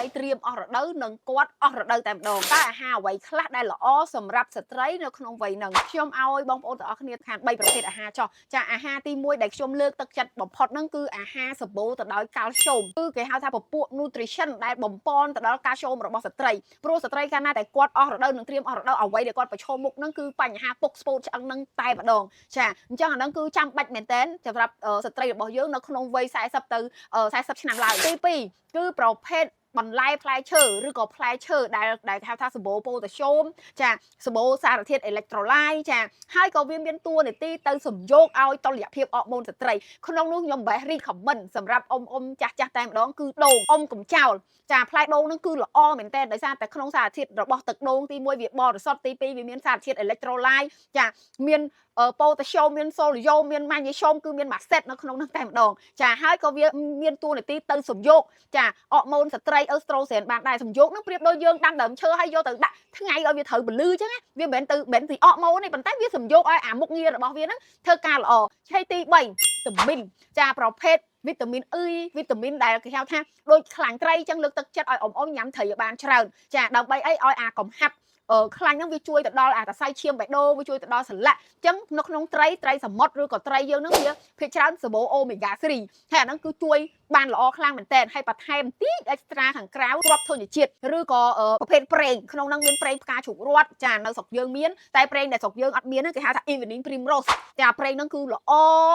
ត្រីត្រៀមអស់រដូវនិងគាត់អស់រដូវតែម្ដងតើអាហារអ្វីខ្លះដែលល្អសម្រាប់ស្ត្រីនៅក្នុងវ័យហ្នឹងខ្ញុំឲ្យបងប្អូនទាំងអស់គ្នាខាង3ប្រភេទអាហារចោះចាអាហារទី1ដែលខ្ញុំលើកទឹកចិត្តបំផុតហ្នឹងគឺអាហារសម្បូរទៅដោយកាល់ស្យូមគឺគេហៅថាពពួក nutrition ដែលបំពន់ទៅដល់កាល់ស្យូមរបស់ស្ត្រីព្រោះស្ត្រីកាលណាតែគាត់អស់រដូវនឹងត្រៀមអស់រដូវអ្វីដែលគាត់ប្រឈមមុខហ្នឹងគឺបញ្ហាពុកស្ពោតឆ្អឹងហ្នឹងតែម្ដងចាអញ្ចឹងអាហ្នឹងគឺចាំបាច់មែនតើសម្រាប់ស្ត្រីរបស់យើងនៅក្នុងវ័យ40ទៅ40ឆ្នាំឡើងទី2គឺប្រភេទបន្លែផ្លែឈើឬក៏ផ្លែឈើដែលហៅថាសម្បូរប៉ូតាស្យូមចាសម្បូរសារធាតុអេឡិចត្រូឡៃចាហើយក៏វាមានតួនាទីទៅសំយោគឲ្យតុល្យភាពអរម៉ូនស្ត្រីក្នុងនោះខ្ញុំបែរ recommend សម្រាប់អ៊ំចាស់តែម្ដងគឺដូងអ៊ំកំចោលចាផ្លែដូងហ្នឹងគឺល្អមែនតើដោយសារតែក្នុងសារធាតុរបស់ទឹកដូងទី1វាបរិសុទ្ធទី2វាមានសារធាតុអេឡិចត្រូឡៃចាមានប៉ូតាស្យូមមានសូឡីយ៉ូមមានម៉ាញ៉េស្យូមគឺមានម៉ាសេតនៅក្នុងនោះតែម្ដងចាហើយក៏វាមានតួនាទីទៅសំយោគចាអរម៉ូនស្ត្រីអឺស្ត្រូសែនបានដែរសំយោគនឹងប្រៀបដូចយើងដាំដើមឈើហើយយកទៅដាក់ថ្ងៃឲ្យវាត្រូវពលឺអញ្ចឹងវាមិនមែនទីអរម៉ូនទេប៉ុន្តែវាសំយោគឲ្យអាមុខងាររបស់វាហ្នឹងធ្វើការល្អហើយទី3វីតាមីនចាប្រភេទវីតាមីនអ៊ីវីតាមីនដែលគេហៅថាដូចខ្លាញ់ត្រីអញ្ចឹងលើកទឹកចិត្តឲ្យអ៊ំញ៉ាំត្រីឲ្យបានច្រើនចាដើម្បីអីឲ្យអាកំហាប់ខ្លាញ់ហ្នឹងវាជួយទៅដល់អាតសៃឈាមបេះដូងវាជួយទៅដល់សន្លាក់អញ្ចឹងនៅក្នុងត្រីសមុទ្រឬក៏ត្រីយើងហ្នឹងវាភាគច្រើនសម្បូរអូមេហ្គា3ហើយអាហ្នឹងគឺជួយបានល្អខ្លាំងមែនតើហើយបន្ថែមទីអេកស្ត្រាខាងក្រៅគ្រាប់ធញ្ញជាតិឬក៏ប្រភេទប្រេងក្នុងហ្នឹងមានប្រេងផ្កាជ្រូករត់ចានៅស្រុកយើងមានតែប្រេងដែលស្រុកយើងអត់មានហ្នឹងគេហៅថា evening primrose ចាប្រេងហ្នឹងគឺល្អ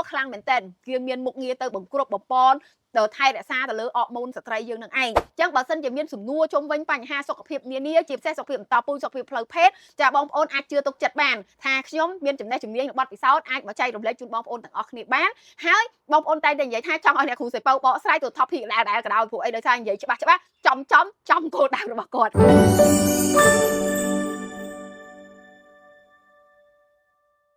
ខ្លាំងមែនតើវាមានមុខងារទៅបង្គ្រប់បំពន់ទៅថែរក្សាទៅលើអរម៉ូនស្ត្រីយើងនឹងឯងអញ្ចឹងបើសិនជាមានសំណួរជុំវិញបញ្ហាសុខភាពនានាជាពិសេសសុខភាពបន្តពូជសុខភាពផ្លូវភេទចាបងប្អូនអាចជឿទុកចិត្តបានថាខ្ញុំមានចំណេះជំនាញនិងបទពិសោធន៍អាចមកចែករំលែកជូនបងប្អូនទាំងអស់គ្នាបានហើយបងប្អូនតែនិយាយថាចង់ឲ្យអ្នកគ្រូសៀវភៅបកស្រាយទៅ topic ដែលក៏ដោយព្រោះអីដោយសារនិយាយច្បាស់ចំគោលដៅរបស់គាត់